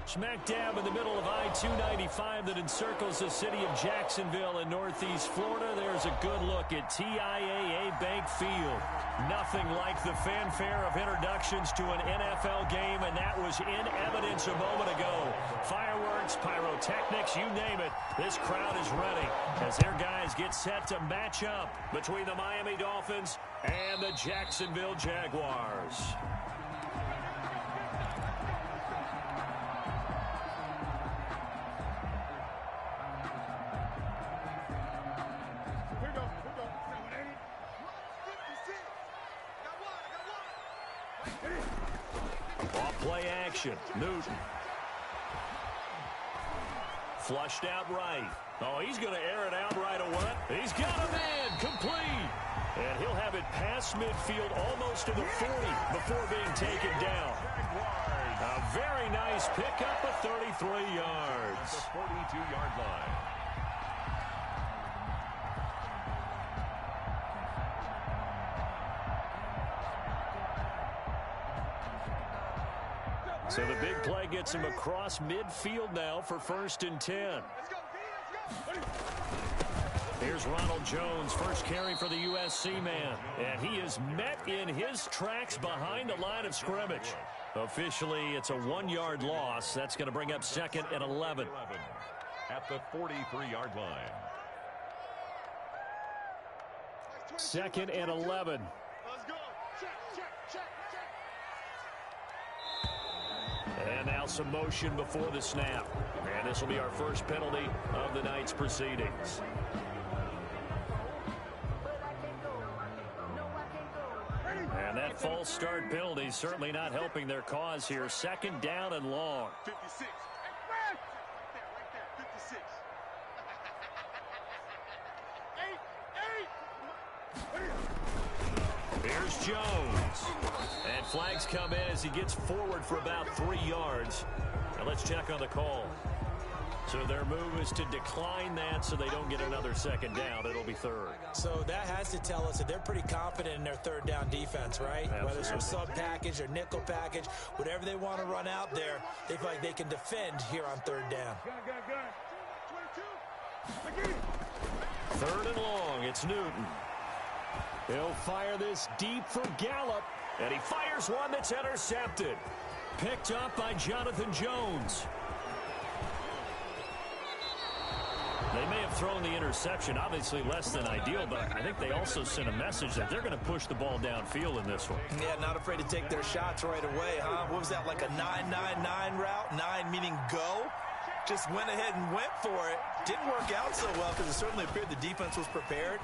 Smack dab in the middle of I-295 that encircles the city of Jacksonville in northeast Florida. There's a good look at TIAA Bank Field. Nothing like the fanfare of introductions to an NFL game, and that was in evidence a moment ago. Fireworks, pyrotechnics, you name it. This crowd is ready as their guys get set to match up between the Miami Dolphins and the Jacksonville Jaguars. Off-play action. Newton. Flushed out right. Oh, he's going to air it out right away. He's got a man. Complete. And he'll have it past midfield almost to the 40 before being taken down. A very nice pickup of 33 yards. The 42-yard line. So the big play gets him across midfield now for 1st and 10. Here's Ronald Jones, first carry for the USC man. And he is met in his tracks behind the line of scrimmage. Officially, it's a 1-yard loss. That's going to bring up 2nd and 11. At the 43-yard line. 2nd and 11. And now some motion before the snap. And this will be our first penalty of the night's proceedings. And that false start penalty is certainly not helping their cause here. 2nd down and long. 56. Right there. 56. 8. Here's Jones. And flags come in as he gets forward for about 3 yards. Now let's check on the call. So their move is to decline that so they don't get another 2nd down. It'll be 3rd. So that has to tell us that they're pretty confident in their 3rd down defense, right? Absolutely. Whether it's from sub package or nickel package, whatever they want to run out there, they feel like they can defend here on 3rd down. 3rd and long. It's Newton. He'll fire this deep for Gallup. And he fires one that's intercepted. Picked up by Jonathan Jones. They may have thrown the interception, obviously less than ideal, but I think they also sent a message that they're going to push the ball downfield in this one. Yeah, not afraid to take their shots right away, huh? What was that, like a 9-9-9 route? 9 meaning go? Just went ahead and went for it. Didn't work out so well because it certainly appeared the defense was prepared.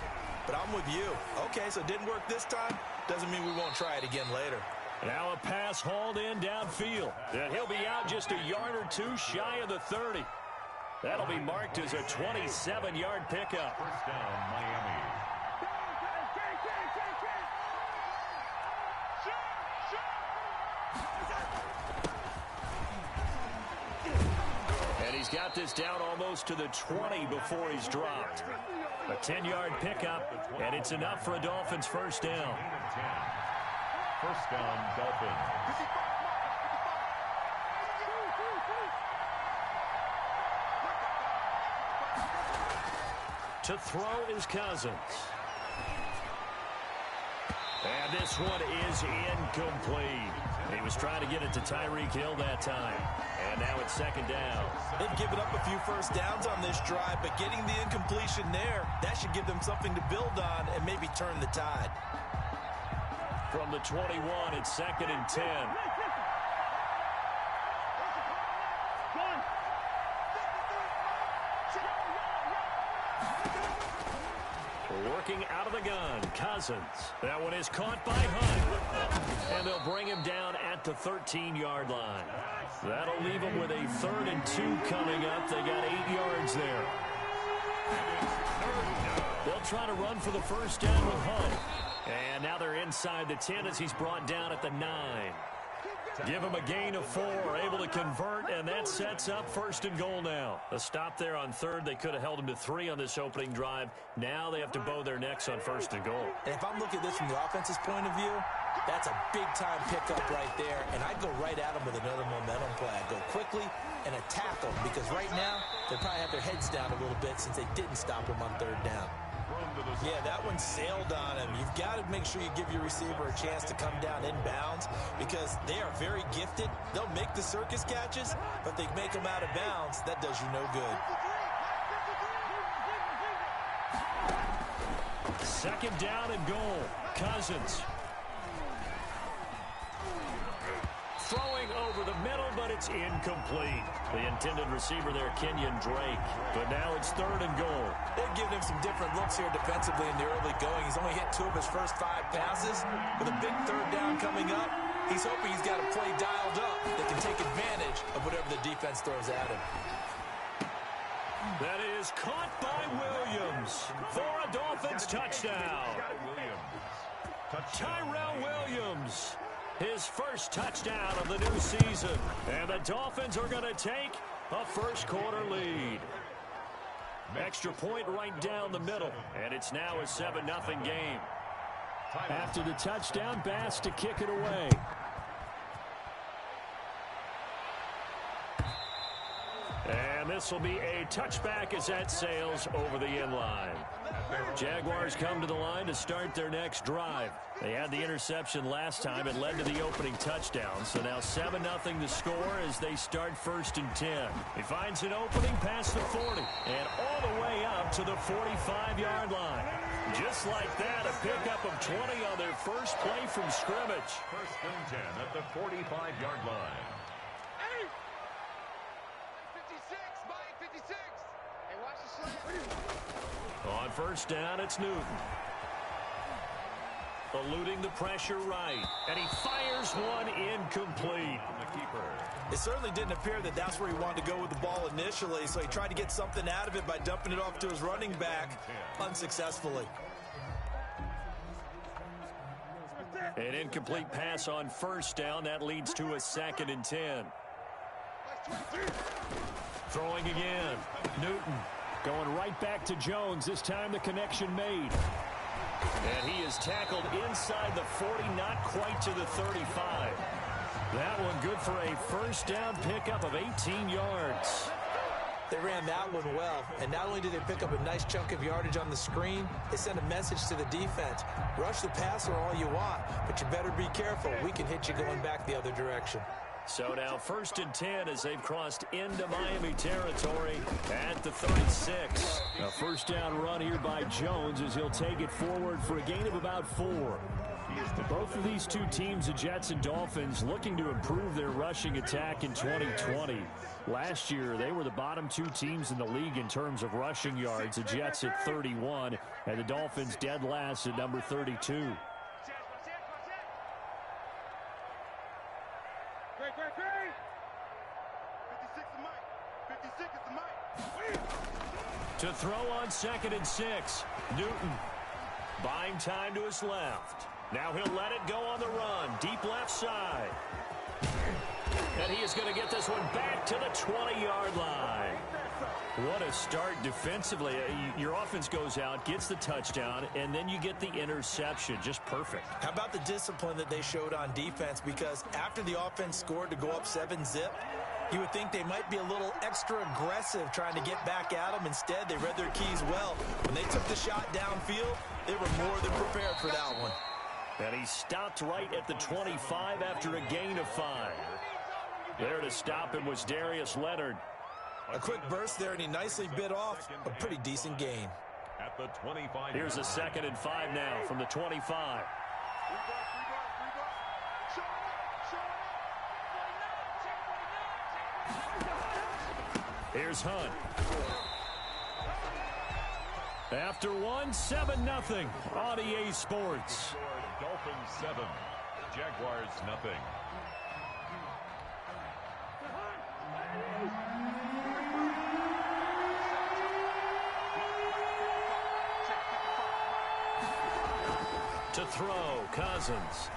But I'm with you. Okay, so it didn't work this time. Doesn't mean we won't try it again later. Now a pass hauled in downfield. And he'll be out just a yard or two shy of the 30. That'll be marked as a 27-yard pickup. 1st down, Miami. And he's got this down almost to the 20 before he's dropped. A 10-yard pickup, and it's enough for a Dolphins 1st down. 1st down, Dolphins. To throw is Cousins. And this one is incomplete. He was trying to get it to Tyreek Hill that time. And now it's 2nd down. They've given up a few 1st downs on this drive, but getting the incompletion there, that should give them something to build on and maybe turn the tide. From the 21, it's 2nd and 10. Working out of the gun, Cousins. That one is caught by Hunt. And they'll bring him down at the 13-yard line. That'll leave them with a 3rd and 2 coming up. They got 8 yards there. They'll try to run for the 1st down with Hunt. And now they're inside the 10 as he's brought down at the 9. Give him a gain of 4, able to convert, and that sets up 1st and goal now. A stop there on 3rd. They could have held him to 3 on this opening drive. Now they have to bow their necks on 1st and goal. And if I'm looking at this from the offense's point of view, that's a big-time pickup right there, and I'd go right at him with another momentum play. I'd go quickly, tackle, because right now they probably have their heads down a little bit since they didn't stop him on third down. Yeah, that one sailed on him. You've got to make sure you give your receiver a chance to come down inbounds because they are very gifted. They'll make the circus catches, but they make them out of bounds. That does you no good. Second down and goal. Cousins. Throwing over the middle, but it's incomplete. The intended receiver there, Kenyon Drake. But now it's third and goal. They've given him some different looks here defensively in the early going. He's only hit 2 of his first 5 passes. With a big third down coming up, he's hoping he's got a play dialed up that can take advantage of whatever the defense throws at him. That is caught by Williams for a Dolphins touchdown. Tyrell Williams. His first touchdown of the new season. And the Dolphins are going to take a first quarter lead. Extra point right down the middle. And it's now a 7-0 game. After the touchdown, Bass to kick it away. And this will be a touchback as that sails over the end line. Jaguars come to the line to start their next drive. They had the interception last time. It led to the opening touchdown. So now 7-0 the score as they start first and 10. He finds an opening past the 40 and all the way up to the 45-yard line. Just like that, a pickup of 20 on their first play from scrimmage. First and 10 at the 45-yard line. On first down, it's Newton. Eluding the pressure right. And he fires one incomplete. The keeper. It certainly didn't appear that that's where he wanted to go with the ball initially, so he tried to get something out of it by dumping it off to his running back unsuccessfully. An incomplete pass on first down. That leads to a 2nd and 10. Throwing again. Newton. Going right back to Jones. This time the connection made. And he is tackled inside the 40, not quite to the 35. That one good for a first down pickup of 18 yards. They ran that one well, and not only did they pick up a nice chunk of yardage on the screen, they sent a message to the defense. Rush the passer all you want, but you better be careful. We can hit you going back the other direction. So now first and 10 as they've crossed into Miami territory at the 36. A first down run here by Jones as he'll take it forward for a gain of about 4. Both of these two teams, the Jets and Dolphins, looking to improve their rushing attack in 2020. Last year, they were the bottom 2 teams in the league in terms of rushing yards. The Jets at 31 and the Dolphins dead last at number 32. To throw on 2nd and 6. Newton buying time to his left. Now he'll let it go on the run. Deep left side. And he is going to get this one back to the 20-yard line. What a start defensively. Your offense goes out, gets the touchdown, and then you get the interception. Just perfect. How about the discipline that they showed on defense? Because after the offense scored to go up 7-zip, you would think they might be a little extra aggressive trying to get back at them. Instead, they read their keys well. When they took the shot downfield, they were more than prepared for that one. And he stopped right at the 25 after a gain of 5. There to stop him was Darius Leonard. A quick burst there, and he nicely bit off a pretty decent gain. At the 25. Here's a 2nd and 5 now from the 25. Here's Hunt. After one, 7-0 on EA Sports. Dolphins 7, Jaguars nothing. To throw, Cousins.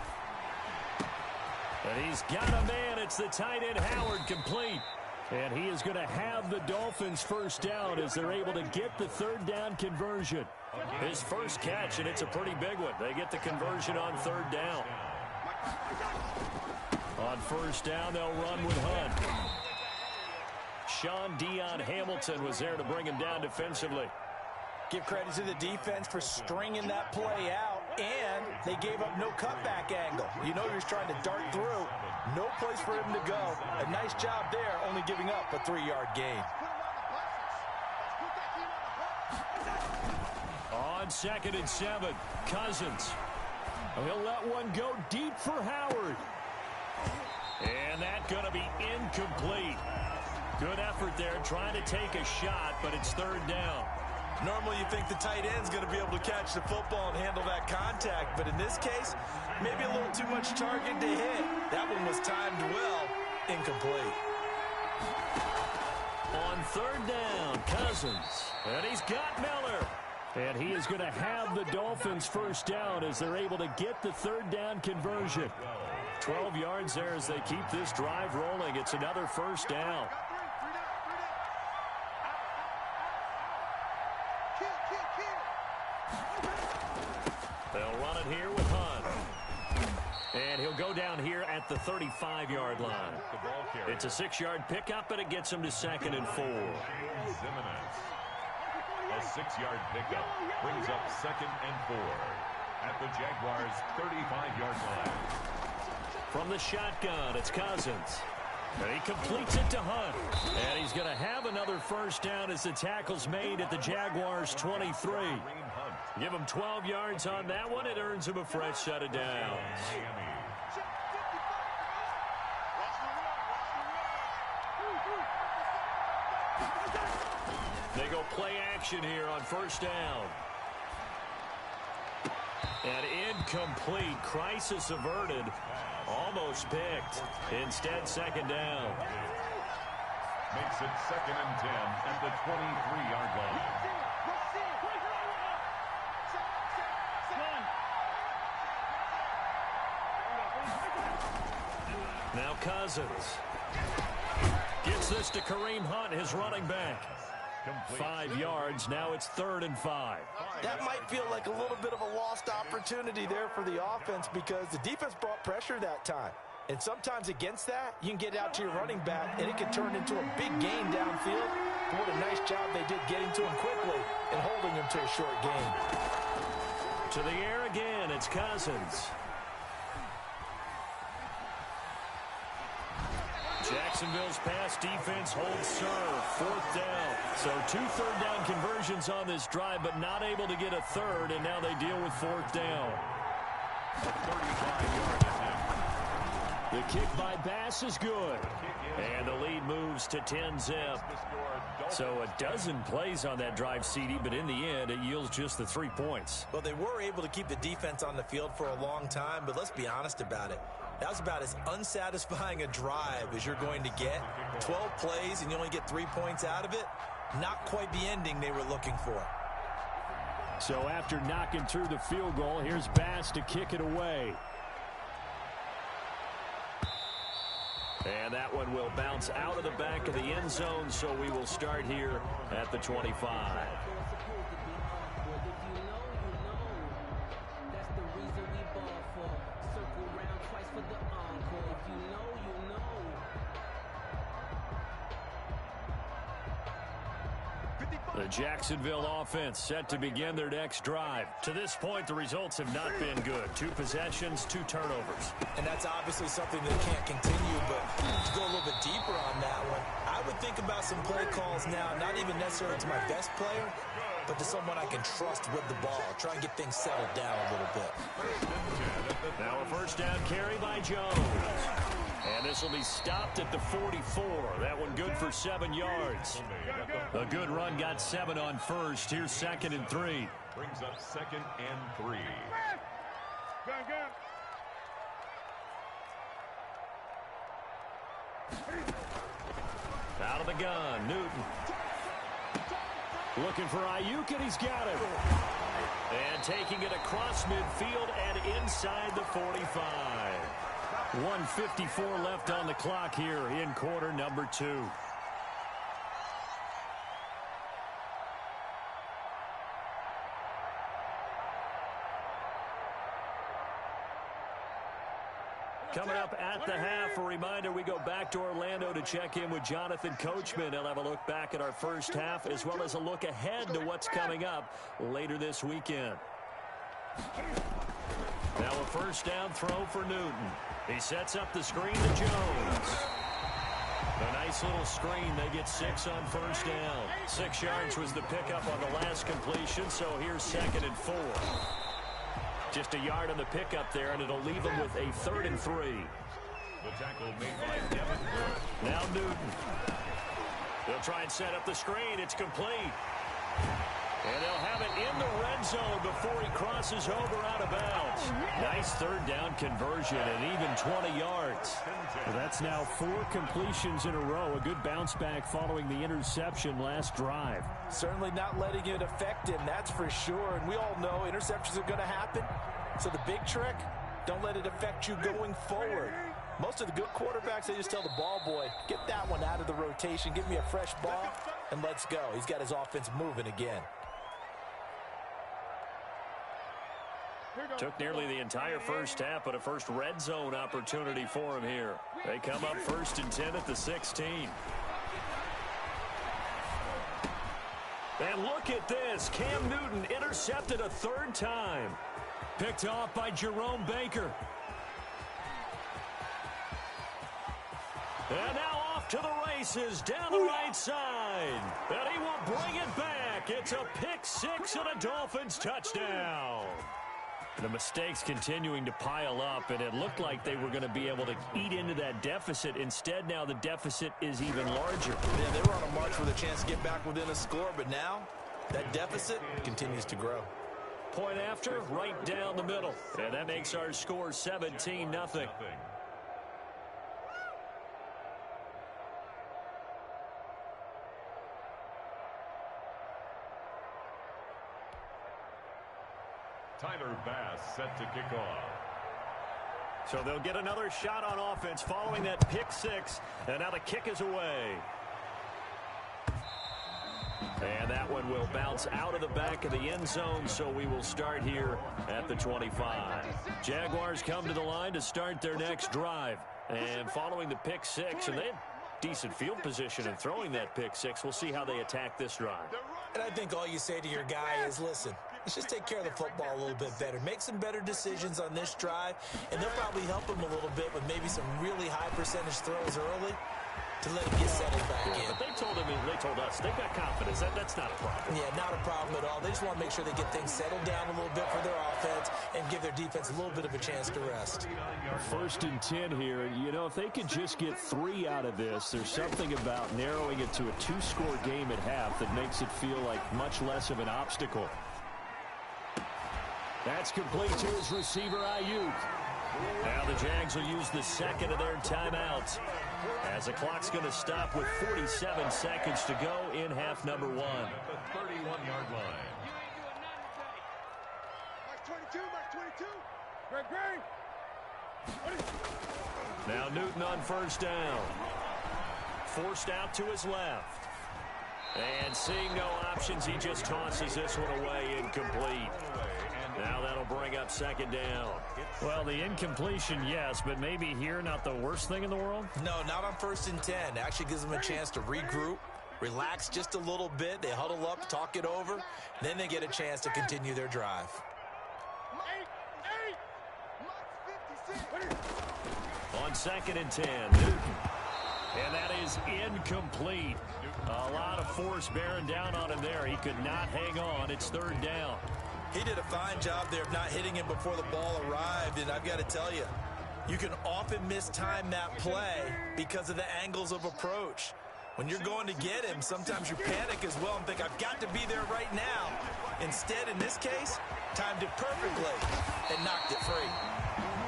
And he's got a man. It's the tight end, Howard, complete. And he is going to have the Dolphins first down as they're able to get the third down conversion. His first catch, and it's a pretty big one. They get the conversion on third down. On first down, they'll run with Hunt. Sean Dion Hamilton was there to bring him down defensively. Give credit to the defense for stringing that play out, and they gave up no cutback angle. You know you're trying to dart through. No place for him to go. A nice job there, only giving up a 3-yard gain. On 2nd and 7, Cousins. He'll let one go deep for Howard. And that's going to be incomplete. Good effort there trying to take a shot, but it's 3rd down. Normally you think the tight end's going to be able to catch the football and handle that contact, but in this case, maybe a little too much target to hit. That one was timed well, incomplete. On 3rd down, Cousins, and he's got Miller. And he is going to have the Dolphins 1st down as they're able to get the 3rd down conversion. 12 yards there as they keep this drive rolling. It's another 1st down. They'll run it here with Hunt. And he'll go down here at the 35-yard line. It's a 6-yard pickup, and it gets him to 2nd and 4. A 6-yard pickup brings up 2nd and 4 at the Jaguars' 35-yard line. From the shotgun, it's Cousins. And he completes it to Hunt. And he's going to have another 1st down as the tackle's made at the Jaguars' 23. Give him 12 yards on that one. It earns him a fresh set of downs. They go play action here on 1st down. And incomplete. Crisis averted. Almost picked. Instead, 2nd down. Makes it 2nd and 10 at the 23-yard line. Now Cousins gets this to Kareem Hunt, his running back. 5 yards. Now it's 3rd and 5. That might feel like a little bit of a lost opportunity there for the offense because the defense brought pressure that time. And sometimes against that, you can get out to your running back, and it can turn into a big gain downfield. But what a nice job they did getting to him quickly and holding him to a short gain. To the air again, it's Cousins. Jacksonville's pass defense holds serve. 4th down. So 2 3rd down conversions on this drive, but not able to get a 3rd, and now they deal with 4th down. A 35-yard attempt. The kick by Bass is good. And the lead moves to 10-zip. So a dozen plays on that drive, CD, but in the end, it yields just the 3 points. Well, they were able to keep the defense on the field for a long time, but let's be honest about it. That was about as unsatisfying a drive as you're going to get. 12 plays and you only get 3 points out of it. Not quite the ending they were looking for. So after knocking through the field goal, here's Bass to kick it away. And that one will bounce out of the back of the end zone, so we will start here at the 25. The Jacksonville offense set to begin their next drive. To this point, the results have not been good. 2 possessions, 2 turnovers. And that's obviously something that can't continue, but to go a little bit deeper on that one, I would think about some play calls now, not even necessarily to my best player, but to someone I can trust with the ball. Try and get things settled down a little bit. Now a 1st down carry by Jones. And this will be stopped at the 44. That one good for 7 yards. A good run got 7 on 1st. Here's 2nd and 3. Brings up 2nd and 3. Out of the gun, Newton. Looking for Ayuk, and he's got it. And taking it across midfield and inside the 45. 1:54 left on the clock here in quarter number 2. Coming up at the half, a reminder, we go back to Orlando to check in with Jonathan Coachman. He'll have a look back at our first half as well as a look ahead to what's coming up later this weekend. Now a first down throw for Newton. He sets up the screen to Jones. A nice little screen. They get 6 on first down. 6 yards was the pickup on the last completion, so here's 2nd and 4. Just a yard on the pickup there, and it'll leave them with a 3rd and 3. The tackle made by Devin Wood. Now Newton. They'll try and set up the screen. It's complete. And they'll have it in the red zone before he crosses over out of bounds. Nice 3rd down conversion and even 20 yards. Well, that's now 4 completions in a row. A good bounce back following the interception last drive. Certainly not letting it affect him, that's for sure. And we all know interceptions are going to happen. So the big trick, don't let it affect you going forward. Most of the good quarterbacks, they just tell the ball boy, get that one out of the rotation, give me a fresh ball, and let's go. He's got his offense moving again. Took nearly the entire first half, but a first red zone opportunity for him here. They come up 1st and 10 at the 16. And look at this. Cam Newton intercepted a 3rd time. Picked off by Jerome Baker. And now off to the races down the right side. And he will bring it back. It's a pick 6 and a Dolphins touchdown. The mistakes continuing to pile up, and it looked like they were going to be able to eat into that deficit. Instead, now the deficit is even larger. Yeah, they were on a march with a chance to get back within a score, but now that deficit continues to grow. Point after, right down the middle. And that makes our score 17-0. Tyler Bass set to kick off. So they'll get another shot on offense following that pick 6. And now the kick is away. And that one will bounce out of the back of the end zone, so we will start here at the 25. Jaguars come to the line to start their next drive. And following the pick 6, and they had decent field position in throwing that pick 6. We'll see how they attack this drive. And I think all you say to your guy is, listen, let's just take care of the football a little bit better. Make some better decisions on this drive, and they'll probably help him a little bit with maybe some really high percentage throws early to let him get settled back in. But they told us they've got confidence. That's not a problem. Yeah, not a problem at all. They just want to make sure they get things settled down a little bit for their offense and give their defense a little bit of a chance to rest. 1st and 10 here. You know, if they could just get 3 out of this, there's something about narrowing it to a 2-score game at half that makes it feel like much less of an obstacle. That's complete to his receiver, Ayuk. Now the Jags will use the 2nd of their timeouts, as the clock's going to stop with 47 seconds to go in half number 1. At the 31-yard line. Mark 22. Greg. Now Newton on first down. Forced out to his left. And seeing no options, he just tosses this one away, incomplete. Now that'll bring up 2nd down. Well, the incompletion, yes, but maybe here not the worst thing in the world? No, not on 1st and 10. Actually gives them a chance to regroup, relax just a little bit. They huddle up, talk it over. Then they get a chance to continue their drive. On 2nd and 10, Newton. And that is incomplete. A lot of force bearing down on him there. He could not hang on. It's 3rd down. He did a fine job there of not hitting him before the ball arrived, and I've got to tell you, you can often mistime that play because of the angles of approach. When you're going to get him, sometimes you panic as well and think, I've got to be there right now. Instead, in this case, timed it perfectly and knocked it free.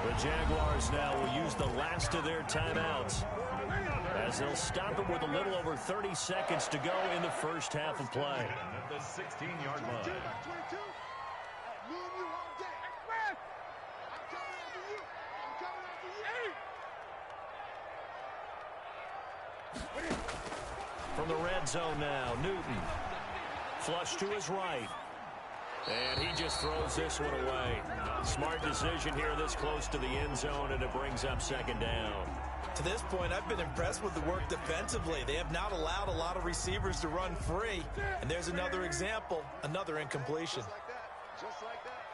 The Jaguars now will use the last of their timeouts, as they'll stop it with a little over 30 seconds to go in the first half of play. At the 16-yard line. From the red zone now, Newton. Flush to his right. And he just throws this one away. Smart decision here this close to the end zone, and it brings up second down. To this point, I've been impressed with the work defensively. They have not allowed a lot of receivers to run free. And there's another example, another incompletion. Just like that.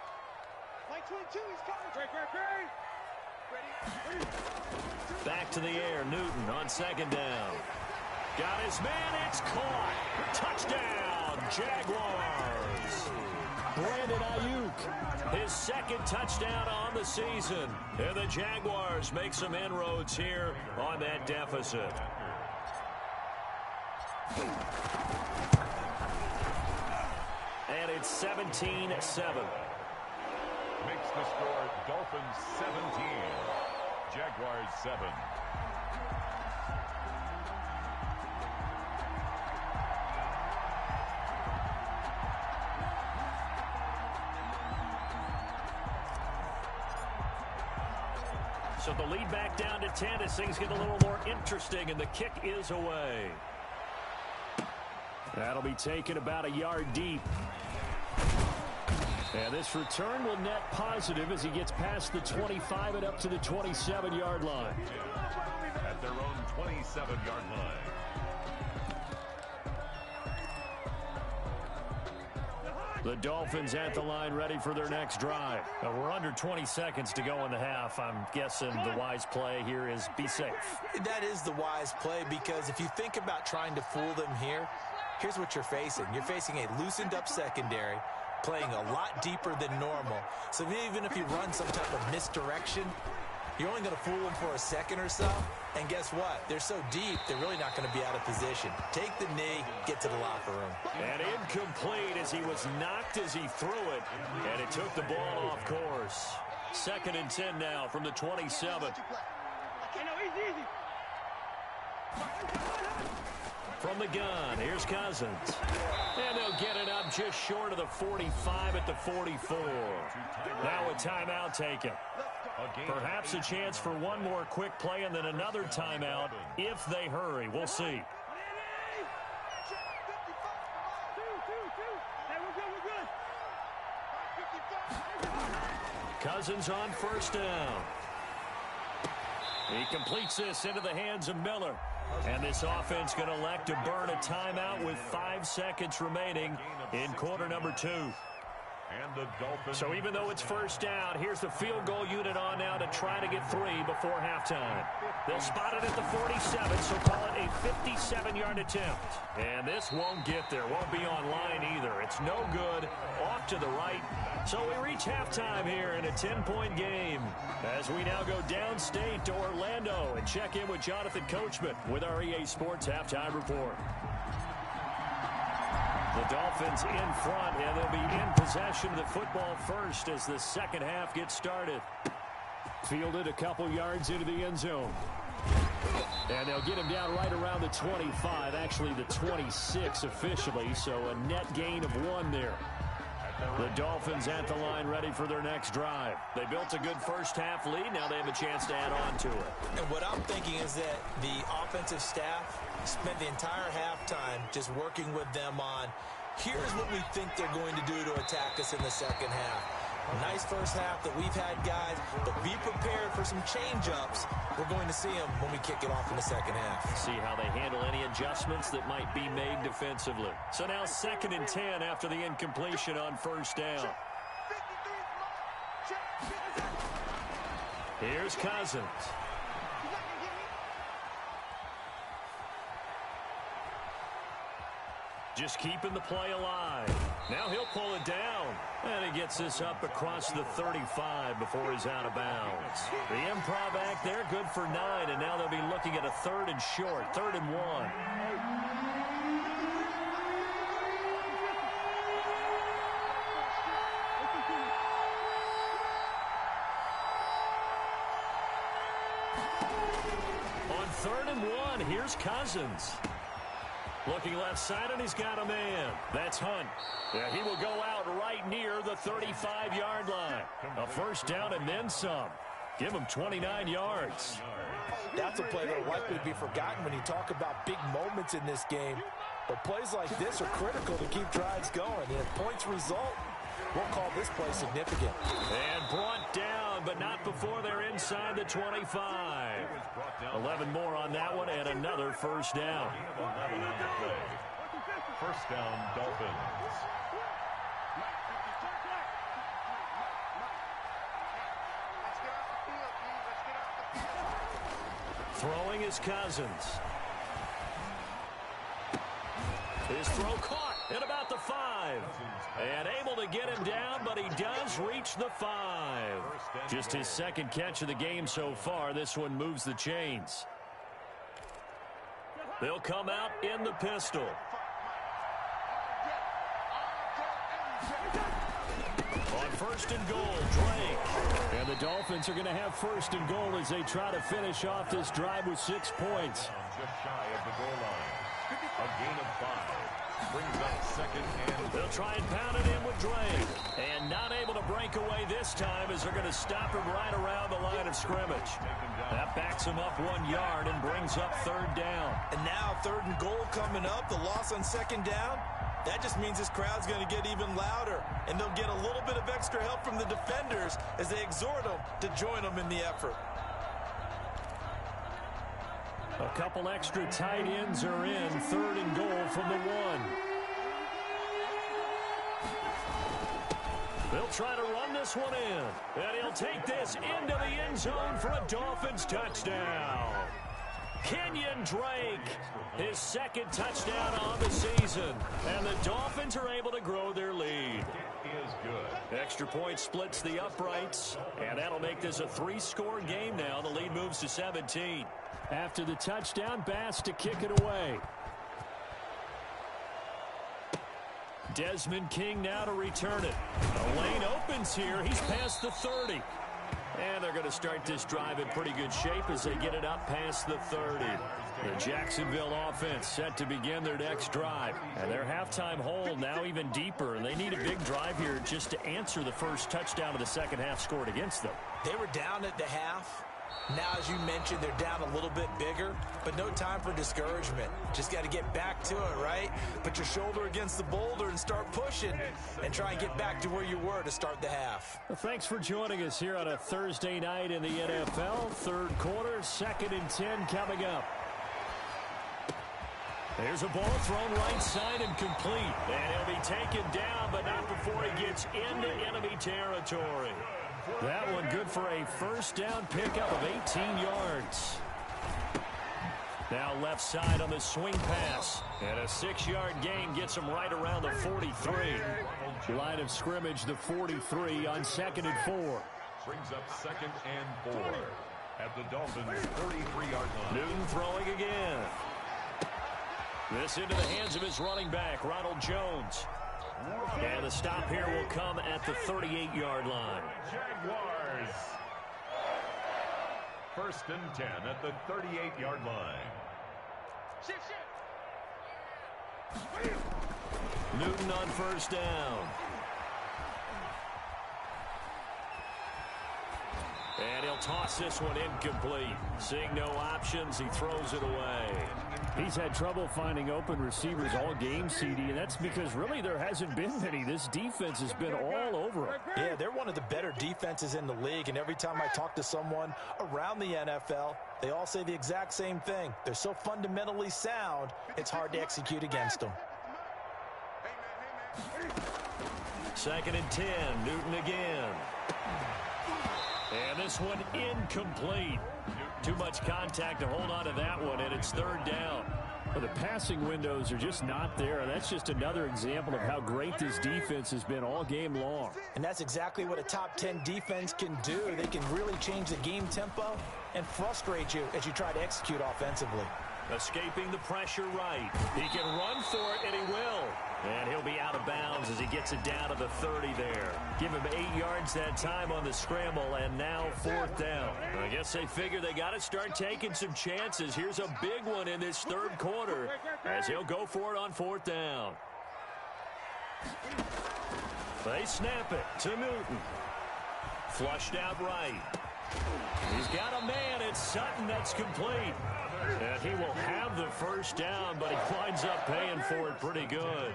Mike 22, he's coming. Ready. Back to the air, Newton on second down. Got his man, it's caught. Touchdown, Jaguars. Brandon Ayuk, his second touchdown on the season. And the Jaguars make some inroads here on that deficit. And it's 17-7. Makes the score Dolphins 17, Jaguars 7. So the lead back down to 10 as things get a little more interesting, and the kick is away. That'll be taken about a yard deep. And this return will net positive as he gets past the 25 and up to the 27-yard line. At their own 27-yard line. The Dolphins at the line ready for their next drive. Now we're under 20 seconds to go in the half. I'm guessing the wise play here is be safe. That is the wise play, because if you think about trying to fool them here, here's what you're facing. You're facing a loosened up secondary, playing a lot deeper than normal. So even if you run some type of misdirection, you're only going to fool them for a second or so. And guess what? They're so deep, they're really not going to be out of position. Take the knee, get to the locker room. And incomplete as he was knocked as he threw it. And it took the ball off course. 2nd and 10 now from the 27. From the gun, here's Cousins. And they'll get it up just short of the 45 at the 44. Now a timeout taken. Perhaps a chance for one more quick play and then another timeout if they hurry. We'll see. Cousins on first down. He completes this into the hands of Miller. And this offense going to elect to burn a timeout with 5 seconds remaining in quarter number 2. And the Dolphins. So even though it's first down, here's the field goal unit on now to try to get 3 before halftime. They'll spot it at the 47, so call it a 57-yard attempt. And this won't get there, won't be on line either. It's no good, off to the right. So we reach halftime here in a 10-point game as we now go downstate to Orlando and check in with Jonathan Coachman with our EA Sports Halftime Report. The Dolphins in front, and they'll be in possession of the football first as the second half gets started. Fielded a couple yards into the end zone. And they'll get him down right around the 25, actually the 26 officially, so a net gain of 1 there. The Dolphins at the line ready for their next drive. They built a good first half lead. Now they have a chance to add on to it. And what I'm thinking is that the offensive staff spent the entire halftime just working with them on, here's what we think they're going to do to attack us in the second half. Nice first half that we've had, guys, but be prepared for some change-ups. We're going to see them when we kick it off in the second half. See how they handle any adjustments that might be made defensively. So now 2nd and 10 after the incompletion on first down. Here's Cousins. Just keeping the play alive. Now he'll pull it down. And he gets this up across the 35 before he's out of bounds. The improv act there, good for 9. And now they'll be looking at a 3rd and short, 3rd and 1. On 3rd and 1, here's Cousins. Looking left side, and he's got a man. That's Hunt. Yeah, he will go out right near the 35-yard line. A first down and then some. Give him 29 yards. That's a play that will likely be forgotten when you talk about big moments in this game. But plays like this are critical to keep drives going. And if points result, we'll call this play significant. And brought down, but not before they're inside the 25. 11 more on that one, and another first down. 11 on the play. First down, Dolphins. Throwing is Cousins. His throw caught at about the 5. And able to get him down, but he does reach the 5. Just his second catch of the game so far. This one moves the chains. They'll come out in the pistol. On first and goal, Drake. And the Dolphins are going to have first and goal as they try to finish off this drive with 6 points. Just shy of the goal line. A gain of 5. Brings up second and... They'll try and pound it in with Drake. And not able to break away this time as they're going to stop him right around the line of scrimmage. That backs him up 1 yard and brings up third down. And now third and goal coming up. The loss on second down. That just means this crowd's going to get even louder. And they'll get a little bit of extra help from the defenders as they exhort them to join them in the effort. A couple extra tight ends are in. Third and goal from the 1. They'll try to run this one in. And he'll take this into the end zone for a Dolphins touchdown. Kenyon Drake, his second touchdown on the season. And the Dolphins are able to grow their lead. Is good. Extra point splits the uprights. And that'll make this a 3-score game now. The lead moves to 17. After the touchdown, Bass to kick it away. Desmond King now to return it. The lane opens here. He's past the 30. And they're going to start this drive in pretty good shape as they get it up past the 30. The Jacksonville offense set to begin their next drive. And their halftime hole now even deeper. And they need a big drive here just to answer the first touchdown of the second half scored against them. They were down at the half. Now, as you mentioned, they're down a little bit bigger, but no time for discouragement. Just got to get back to it, right? Put your shoulder against the boulder and start pushing and try and get back to where you were to start the half. Well, thanks for joining us here on a Thursday night in the NFL. Third quarter, 2nd and 10 coming up. There's a ball thrown right side and complete. And he'll be taken down, but not before he gets into enemy territory. That one good for a first down pickup of 18 yards. Now left side on the swing pass. And a 6-yard gain gets him right around the 43. Line of scrimmage, the 43 on 2nd and 4. Brings up 2nd and 4 at the Dolphins' 43-yard line. Newton throwing again. This into the hands of his running back, Ronald Jones. And the stop here will come at the 38-yard line. Jaguars. 1st and 10 at the 38-yard line. Newton on first down. And he'll toss this one incomplete. Seeing no options, he throws it away. He's had trouble finding open receivers all game, CD, and that's because really there hasn't been many. This defense has been all over him. Yeah, they're one of the better defenses in the league, and every time I talk to someone around the NFL, they all say the exact same thing. They're so fundamentally sound, it's hard to execute against them. 2nd and 10, Newton again. And this one incomplete. Too much contact to hold on to that one, and it's 3rd down. Well, the passing windows are just not there, and that's just another example of how great this defense has been all game long. And that's exactly what a top 10 defense can do. They can really change the game tempo and frustrate you as you try to execute offensively. Escaping the pressure right. He can run for it, and he will. And he'll be out of bounds as he gets it down to the 30 there. Give him 8 yards that time on the scramble, and now 4th down. I guess they figure they got to start taking some chances. Here's a big one in this 3rd quarter as he'll go for it on 4th down. They snap it to Newton. Flushed out right. He's got a man. It's Sutton that's complete. And he will have the first down, but he winds up paying for it pretty good.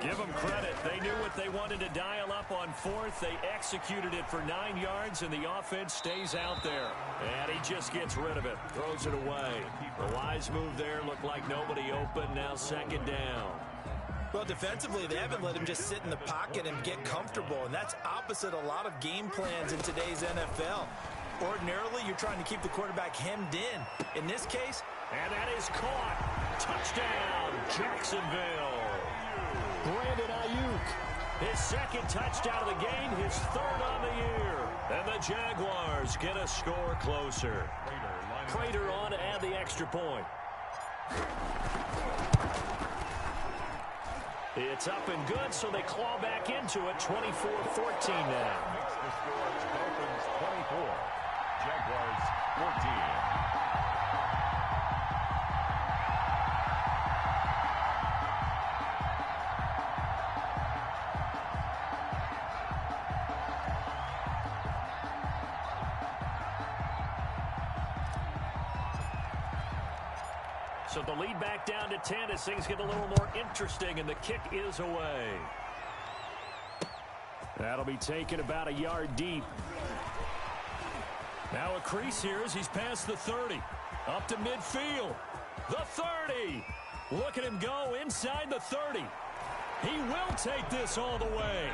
Give them credit. They knew what they wanted to dial up on fourth. They executed it for 9 yards, and the offense stays out there. And he just gets rid of it, throws it away. The wise move there looked like nobody open. Now second down. Well, defensively, they haven't let him just sit in the pocket and get comfortable, and that's opposite a lot of game plans in today's NFL. Ordinarily, you're trying to keep the quarterback hemmed in. In this case, and that is caught. Touchdown, Jacksonville. Brandon Ayuk, his second touchdown of the game, his third on the year. And the Jaguars get a score closer. Prater on to add the extra point. It's up and good, so they claw back into it, 24-14 now. Makes the score Dolphins 24, Jaguars 14. So the lead back down to 10 as things get a little more interesting, and the kick is away. That'll be taken about a yard deep. Now a crease here as he's past the 30. Up to midfield. The 30. Look at him go inside the 30. He will take this all the way.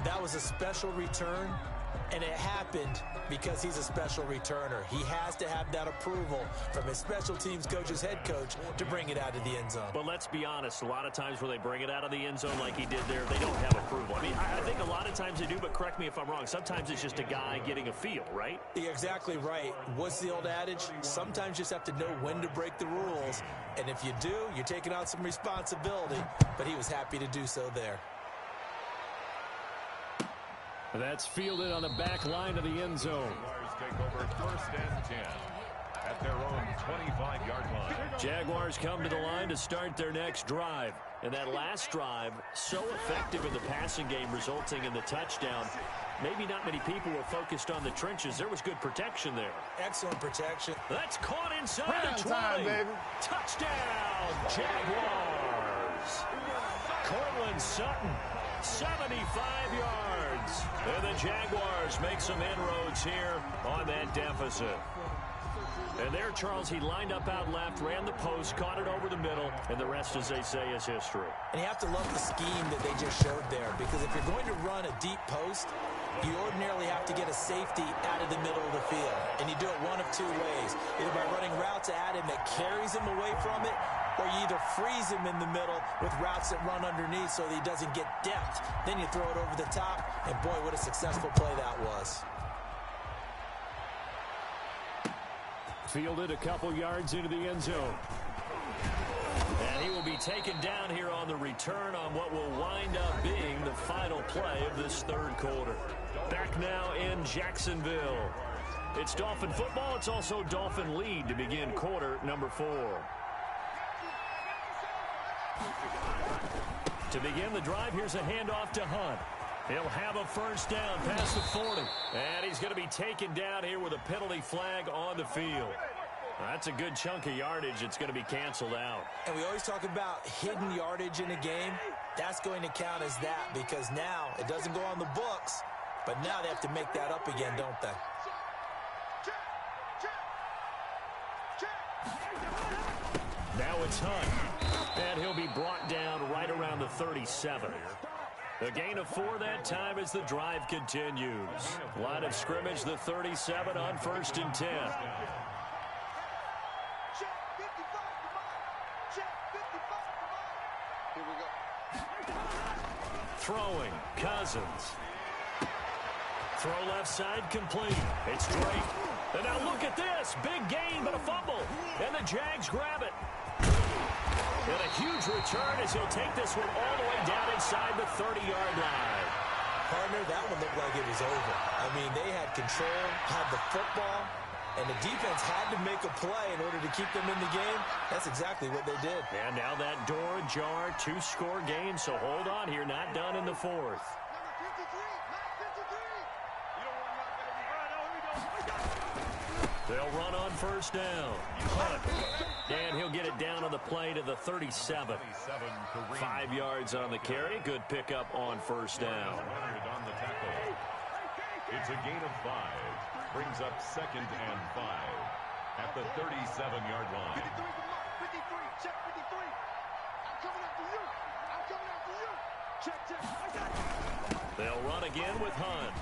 that was a special return, and it happened because he's a special returner. He has to have that approval from his special teams coach's head coach to bring it out of the end zone. But let's be honest, a lot of times when they bring it out of the end zone like he did there, they don't have approval. I mean, I think a lot of times they do, but correct me if I'm wrong. Sometimes it's just a guy getting a feel, right? You're exactly right. What's the old adage? Sometimes you just have to know when to break the rules, and if you do, you're taking on some responsibility, but he was happy to do so there. That's fielded on the back line of the end zone. Jaguars take over 1st and 10 at their own 25-yard line. Jaguars come to the line to start their next drive. And that last drive, so effective in the passing game, resulting in the touchdown. Maybe not many people were focused on the trenches. There was good protection there. Excellent protection. That's caught inside the 20. Time, baby. Touchdown, Jaguars. Cortland Sutton, 75 yards. And the Jaguars make some inroads here on that deficit. And there, Charles, he lined up out left, ran the post, caught it over the middle, and the rest, as they say, is history. And you have to love the scheme that they just showed there, because if you're going to run a deep post, you ordinarily have to get a safety out of the middle of the field. And you do it one of two ways, either by running routes at him that carries him away from it, or you either freeze him in the middle with routes that run underneath so that he doesn't get depth. Then you throw it over the top, and boy, what a successful play that was. Fielded a couple yards into the end zone. And he will be taken down here on the return on what will wind up being the final play of this third quarter. Back now in Jacksonville. It's Dolphin football. It's also Dolphin lead to begin quarter number 4. To begin the drive, here's a handoff to Hunt. He'll have a first down past the 40. And he's going to be taken down here with a penalty flag on the field. That's a good chunk of yardage. It's going to be canceled out. And we always talk about hidden yardage in a game. That's going to count as that, because now it doesn't go on the books, but now they have to make that up again, don't they? Now it's Hunt. And he'll be brought down right around the 37. A gain of 4 that time as the drive continues. Line of scrimmage, the 37 on 1st and 10. Throwing, Cousins. Throw left side complete. It's Drake. And now look at this. Big gain, but a fumble. And the Jags grab it. And a huge return as he'll take this one all the way down inside the 30-yard line. Partner, that one looked like it was over. I mean, they had control, had the football, and the defense had to make a play in order to keep them in the game. That's exactly what they did. And now that door ajar, 2-score game, so hold on here, not done in the 4th. They'll run on first down. And he'll get it down on the play to the 37. 5 yards on the carry. Good pickup on first down. On the tackle. It's a gain of 5. Brings up 2nd and 5 at the 37-yard line. 53 for Mark. 53. Check 53. I'm coming after you. I'm coming after you. Check, check. I got it. They'll run again with Hunt.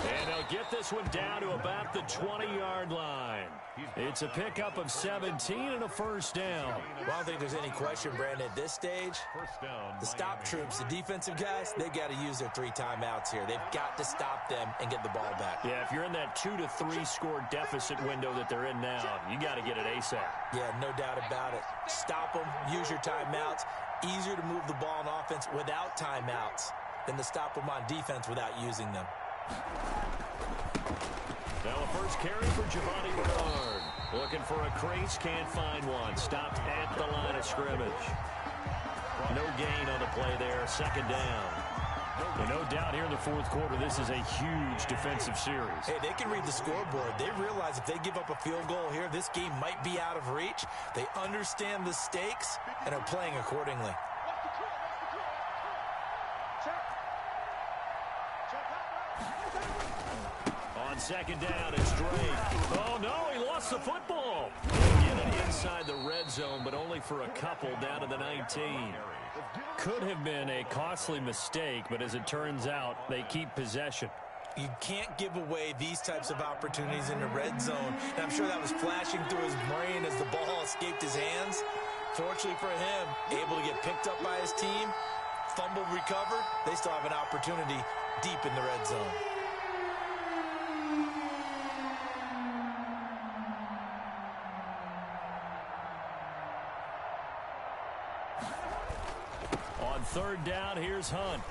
And they'll get this one down to about the 20-yard line. It's a pickup of 17 and a first down. Well, I don't think there's any question, Brandon, at this stage, the stop troops, the defensive guys, they've got to use their 3 timeouts here. They've got to stop them and get the ball back. Yeah, if you're in that 2 to 3 score deficit window that they're in now, you got to get it ASAP. Yeah, no doubt about it. Stop them, use your timeouts. Easier to move the ball on offense without timeouts than to stop them on defense without using them. Now a first carry for Giovanni Bernard. Looking for a crease, can't find one. Stopped at the line of scrimmage. No gain on the play there, 2nd down. And no doubt here in the 4th quarter, this is a huge defensive series. Hey, they can read the scoreboard. They realize if they give up a field goal here, this game might be out of reach. They understand the stakes and are playing accordingly. On 2nd down, it's Drake. Oh, no, he lost the football. He'll get it inside the red zone, but only for a couple down to the 19. Could have been a costly mistake, but as it turns out, they keep possession. You can't give away these types of opportunities in the red zone. And I'm sure that was flashing through his brain as the ball escaped his hands. Fortunately for him, able to get picked up by his team, fumble recovered. They still have an opportunity deep in the red zone. On 3rd down, here's Hunt.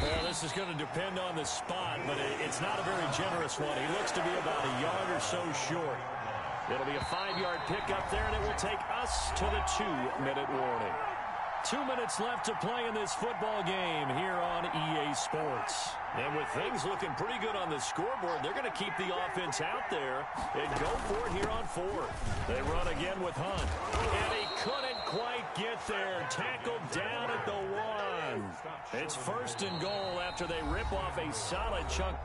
Well, this is going to depend on the spot, but it's not a very generous one. He looks to be about a yard or so short. It'll be a 5-yard pickup there, and it will take us to the 2-minute warning. 2 minutes left to play in this football game here on EA Sports. And with things looking pretty good on the scoreboard, they're going to keep the offense out there and go for it here on 4th. They run again with Hunt. And he couldn't quite get there. Tackled down at the 1. It's 1st and goal after they rip off a solid chunk.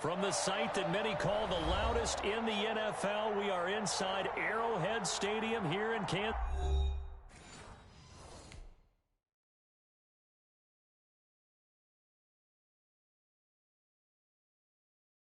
From the site that many call the loudest in the NFL, we are inside Arrowhead Stadium here in Kansas.